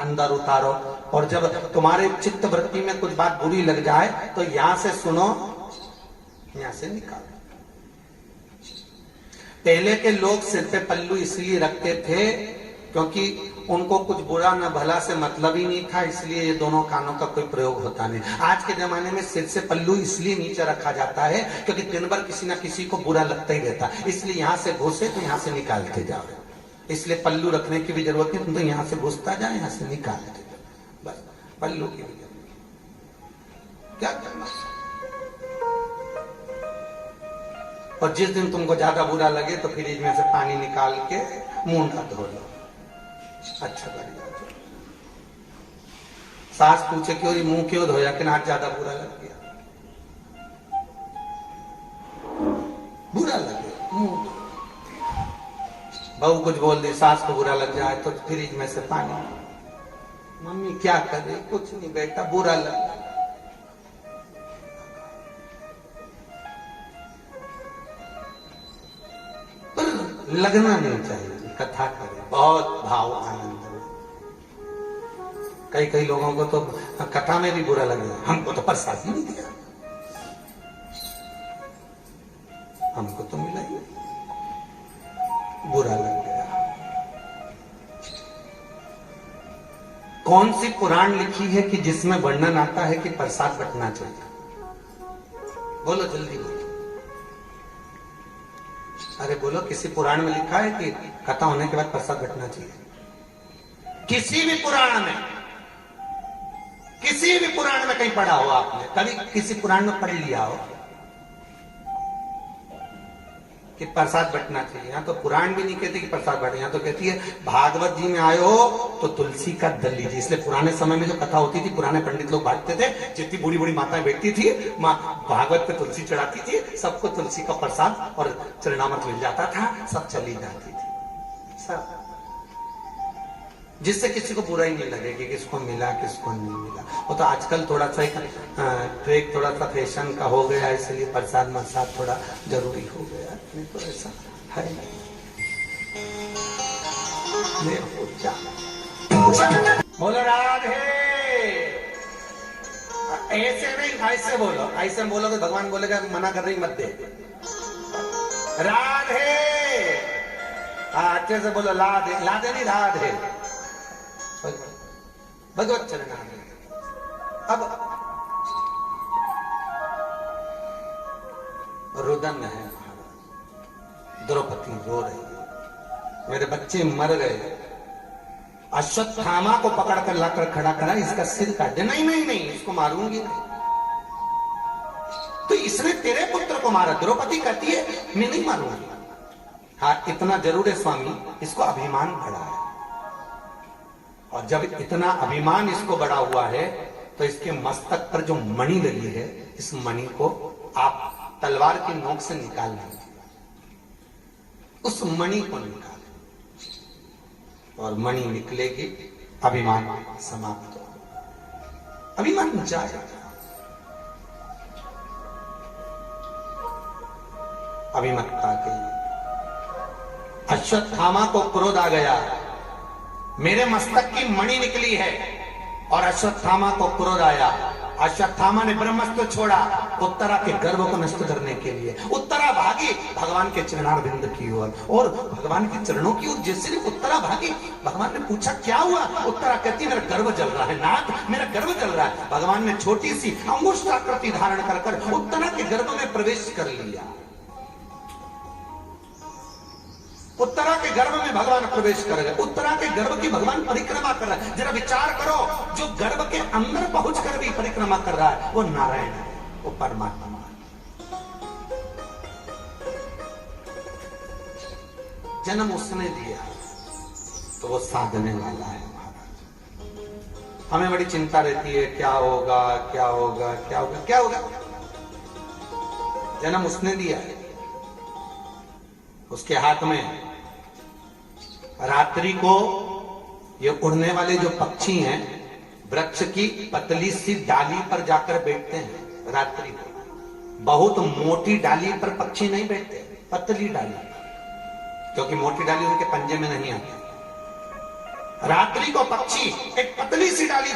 अंदर उतारो। और जब तुम्हारे चित्त वृत्ति में कुछ बात बुरी लग जाए तो यहां से सुनो, यहां से निकालो। पहले के लोग सिर पे पल्लू इसलिए रखते थे क्योंकि उनको कुछ बुरा न भला से मतलब ही नहीं था, इसलिए ये दोनों कानों का कोई प्रयोग होता नहीं। आज के जमाने में सिर से पल्लू इसलिए नीचे रखा जाता है क्योंकि दिन भर किसी ना किसी को बुरा लगता ही रहता, इसलिए यहां से घुसे तो यहां से निकालते जाओ। इसलिए पल्लू रखने की भी जरूरत नहीं, तुम तो यहां से घुसता जाए, यहां से निकालते जाओ, बस पल्लू की भी जरूरत क्या करना। और जिस दिन तुमको ज्यादा बुरा लगे तो फ्रिज में से पानी निकाल के मुंह का धो लो, अच्छा बढ़िया। सास पूछे क्यों ये मुंह क्यों धोया, कि आज ज्यादा बुरा लग गया, बुरा लगे मुंह धो। बहू कुछ बोल दी, सास को बुरा लग जाए तो फ्रिज में से पानी, मम्मी क्या कर रही, कुछ नहीं बेटा बुरा लग। लगना नहीं चाहिए, कथा करें, बहुत भाव आनंद में। कई कई लोगों को तो कथा में भी बुरा लग गया, हमको तो प्रसाद ही नहीं दिया, हमको तो मिला ही, बुरा लग गया। कौन सी पुराण लिखी है कि जिसमें वर्णन आता है कि प्रसाद बंटना चाहिए? बोलो जल्दी बोलो, अरे बोलो, किसी पुराण में लिखा है कि कथा होने के बाद प्रसाद बंटना चाहिए? किसी भी पुराण में, किसी भी पुराण में कहीं पढ़ा हो आपने? कभी किसी पुराण में पढ़ लिया हो कि प्रसाद बंटना चाहिए? यहाँ तो पुराण भी नहीं कहती कि प्रसाद बांटे, यहाँ तो कहती है भागवत जी में आए हो तो तुलसी का दल लीजिए। इसलिए पुराने समय में जो कथा होती थी, पुराने पंडित लोग बांटते थे, जितनी बूढ़ी बूढ़ी माताएं बैठती थी, माँ भागवत पे तुलसी चढ़ाती थी, सबको तुलसी का प्रसाद और चरणामृत मिल जाता था, सब चली जाती थी सब, जिससे किसी को बुरा ही नहीं लगे कि किसको मिला किसको नहीं मिला। वो तो आजकल थोड़ा सा ट्रेक, थोड़ा सा फैशन का हो गया, इसलिए प्रसाद मसाद थोड़ा जरूरी हो गया, नहीं तो ऐसा है नहीं। बोलो राधे, ऐसे नहीं, ऐसे बोलो, ऐसे बोलो तो भगवान बोलेगा मना कर रही मत दे। राधे, अच्छे से बोलो, लाधे, लाधे नहीं राधे, भगवत चरण। अब रुदन है महाराज, द्रौपदी रो रही है, मेरे बच्चे मर गए, अश्वत्थामा को पकड़कर लाकर खड़ा करा, इसका सिर काट दे। नहीं नहीं नहीं, इसको मारूंगी नहीं। तो इसने तेरे पुत्र को मारा, द्रौपदी कहती है मैं नहीं मारूंगी। हाँ, इतना जरूर है स्वामी, इसको अभिमान बढ़ा है, और जब इतना अभिमान इसको बढ़ा हुआ है तो इसके मस्तक पर जो मणि लगी है, इस मणि को आप तलवार की नोक से निकाल लीजिए, उस मणि को निकाल, और मणि निकलेगी, अभिमान समाप्त हो, अभिमान जाएगा। अभिमत्ता गई, अश्वत्थामा को क्रोध आ गया, मेरे मस्तक की मणि निकली है, और अश्वत्थामा को क्रोध आया। अश्वत्थामा ने ब्रह्मास्त्र छोड़ा उत्तरा के गर्भ को नष्ट करने के लिए। उत्तरा भागी भगवान के चरणारविंद की ओर, और भगवान के चरणों की ओर जैसे उत्तरा भागी, भगवान ने पूछा क्या हुआ? उत्तरा कहती मेरा गर्भ जल रहा है, नाथ मेरा गर्भ जल रहा है। भगवान ने छोटी सी अंगुष्ठाकृति धारण कर उत्तरा के गर्भ में प्रवेश कर लिया। उत्तरा के गर्भ में भगवान प्रवेश कर गए, उत्तरा के गर्भ की भगवान परिक्रमा कर रहा है। जरा विचार करो, जो गर्भ के अंदर पहुंचकर भी परिक्रमा कर रहा है वो नारायण है, वो परमात्मा है। जन्म उसने दिया तो वो साधने वाला है महाराज। हमें बड़ी चिंता रहती है, क्या होगा क्या होगा क्या होगा क्या होगा। जन्म उसने दिया है, उसके हाथ में। रात्रि को ये उड़ने वाले जो पक्षी हैं, वृक्ष की पतली सी डाली पर जाकर बैठते हैं रात्रि को। बहुत मोटी डाली पर पक्षी नहीं बैठते, पतली डाली, क्योंकि मोटी डाली उनके पंजे में नहीं आती। रात्रि को पक्षी एक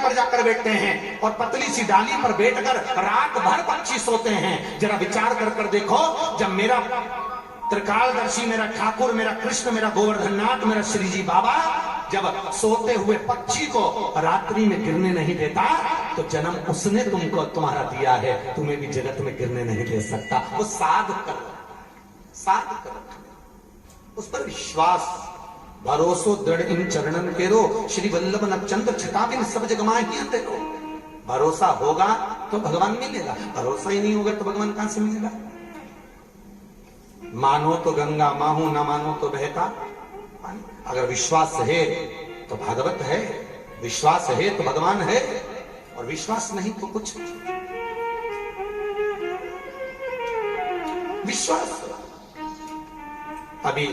पर जाकर बैठते हैं और पतली सी डाली पर बैठकर रात भर पक्षी सोते हैं। जरा विचार कर कर देखो, जब मेरा त्रिकालदर्शी, मेरा ठाकुर, मेरा कृष्ण, मेरा गोवर्धननाथ, मेरा श्री जी बाबा जब सोते हुए पक्षी को रात्रि में गिरने नहीं देता, तो जन्म उसने तुमको तुम्हारा दिया है, तुम्हें भी जगत में गिरने नहीं दे सकता। वो साध करो, साध करो, उस पर विश्वास, भरोसो दृढ़ इन चरणन केरो, श्री वल्लभ नचंद्र छिताबिन सब जग माहि अंधेरो। भरोसा होगा तो भगवान मिलेगा, भरोसा ही नहीं होगा तो भगवान कहां से मिलेगा। मानो तो गंगा माहू, ना मानो तो बहता पानी। अगर विश्वास है तो भागवत है, विश्वास है तो भगवान है, और विश्वास नहीं तो कुछ नहीं। विश्वास अभी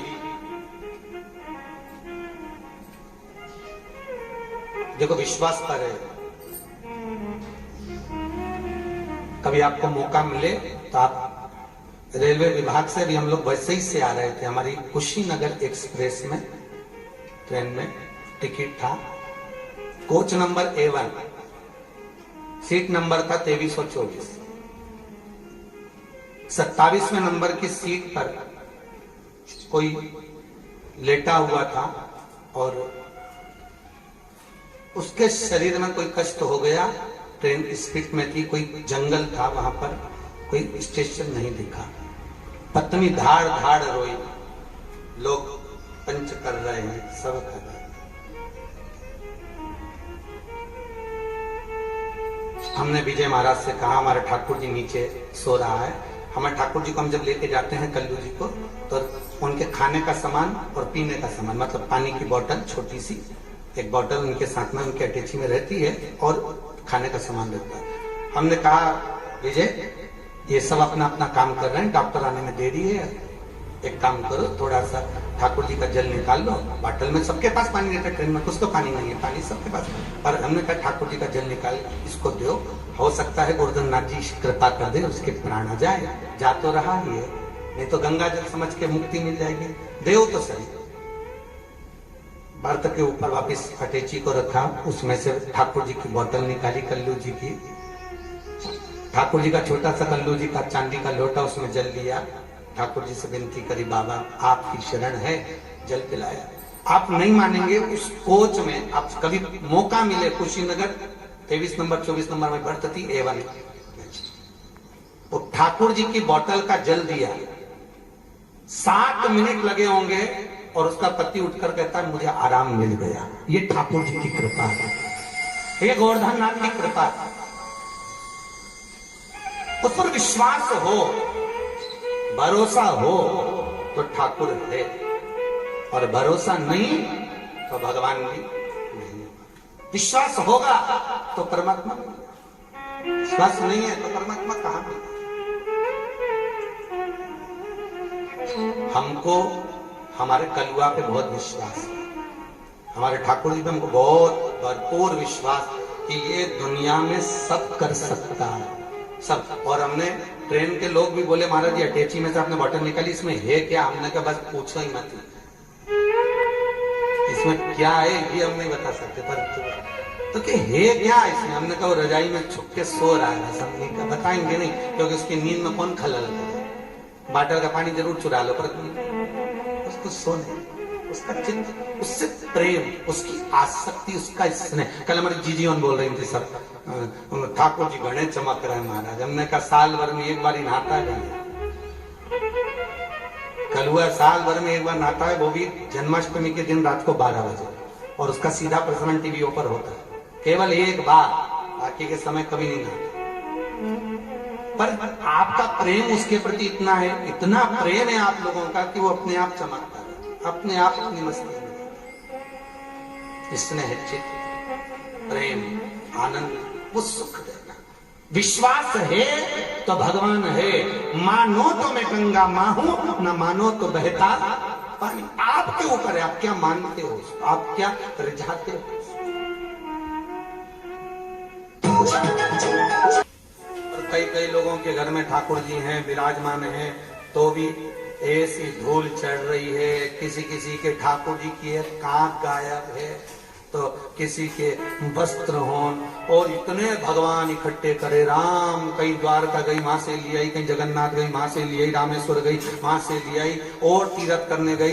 देखो, विश्वास पर है। कभी आपको मौका मिले तो आप, रेलवे विभाग से भी हम लोग वैसे ही से आ रहे थे, हमारी कुशीनगर एक्सप्रेस में ट्रेन में टिकट था, coach number A1, seat number था 2324। 27वें नंबर की सीट पर कोई लेटा हुआ था और उसके शरीर में कोई कष्ट हो गया। ट्रेन स्पीड में थी, कोई जंगल था, वहां पर कोई स्टेशन नहीं दिखा। पत्नी धाड़ धाड़ रोई, लोग पंच कर रहे हैं, सब कर रहे हैं। हमने विजय महाराज से कहा, हमारे ठाकुर जी नीचे सो रहा है। हमारे ठाकुर जी को हम जब लेके जाते हैं कल्लू जी को, तो उनके खाने का सामान और पीने का सामान, मतलब पानी की बोतल, छोटी सी एक बोतल उनके साथ में, उनके अटैची में रहती है, और खाने का सामान रहता है। हमने कहा, विजय ये सब अपना अपना काम कर रहे हैं, डॉक्टर आने में देरी है, एक काम करो, थोड़ा सा ठाकुर जी का जल निकाल लो। बोतल में सबके पास पानी रहता है, ट्रेन में कुछ तो पानी नहीं है, पानी सबके पास, पर हमने कहा ठाकुर जी का जल निकाल इसको दो, हो सकता है गोवर्धननाथ जी कृपा कर दे, उसके प्राण आ जाए। जा तो रहा ही है, नहीं तो गंगा जल समझ के मुक्ति मिल जाएगी। देव तो सही। बर्त के ऊपर वापिस अटैची को रखा, उसमें से ठाकुर जी की बोतल निकाली, कल्लू जी की, ठाकुर जी का छोटा सा कल्लू जी का चांदी का लोटा, उसमें जल लिया। ठाकुर जी से विनती करी, बाबा आपकी शरण है, जल पिलाया। आप नहीं मानेंगे, उस कोच में आप कभी मौका मिले, कुशीनगर 23 नंबर 24 नंबर में बर्थ थी A1, वो ठाकुर जी की बोतल का जल दिया। 7 मिनट लगे होंगे और उसका पति उठकर कहता है, मुझे आराम मिल गया। ये ठाकुर जी की कृपा है, ये गोवर्धननाथ की कृपा है। उस पर विश्वास हो, भरोसा हो तो ठाकुर है, और भरोसा नहीं तो भगवान भी नहीं। विश्वास होगा तो परमात्मा मिलेगा, विश्वास नहीं है तो परमात्मा कहां मिलेगा। हमको हमारे कलुआ पे बहुत विश्वास है, हमारे ठाकुर जी पे हमको बहुत भरपूर विश्वास कि ये दुनिया में सब कर सकता है, सब। और हमने ट्रेन के लोग भी बोले, महाराज जी अटैची में से आपने बॉटल निकाली, इसमें है क्या? हमने कहा बस पूछो ही मत, इसमें क्या है ये हम नहीं बता सकते, पर तो क्या है क्या इसमें? हमने कहा रजाई में छुप के सो रहा है, बस हमने कहा बताएंगे नहीं, क्योंकि उसकी नींद में कौन खलल करे। बॉटल का पानी जरूर चुरा लो, पर उसको सोने, उसका चित्त, उससे प्रेम, उसकी आसक्ति, उसका स्नेह। कल हमारी जीजीवन बोल रही थी, सब ठाकुर जी घने चमक रहे हैं महाराज। हमने कहा साल भर में एक बार ही नहाता है, कल हुआ साल भर में एक बार नहाता है, वो भी जन्माष्टमी के दिन रात को 12 बजे, और उसका सीधा प्रसारण टीवी पर होता है, केवल एक बार, बाकी के समय कभी नहीं नहाता। पर आपका प्रेम उसके प्रति इतना है, इतना प्रेम है आप लोगों का कि वो अपने आप चमकता है, अपने आप अपनी मस्ती में। स्नेह, चित्त, प्रेम, आनंद, वो सुख देगा। विश्वास है तो भगवान है। मानो तो मैं गंगा माहूं, न मानो तो बहता पानी। आपके ऊपर है, आप क्या मानते हो, आप क्या रिझाते हो। कई कई लोगों के घर में ठाकुर जी हैं, विराजमान हैं, तो भी ऐसी धूल चढ़ रही है। किसी किसी के ठाकुर जी की एक कांख गायब है, तो किसी के वस्त्र हों, और इतने भगवान इकट्ठे करे। राम कहीं द्वारका गई, वहां से ले आई, कहीं जगन्नाथ गई, वहां से ले आई, रामेश्वर गई, वहां से ले आई, और तीर्थ करने गई।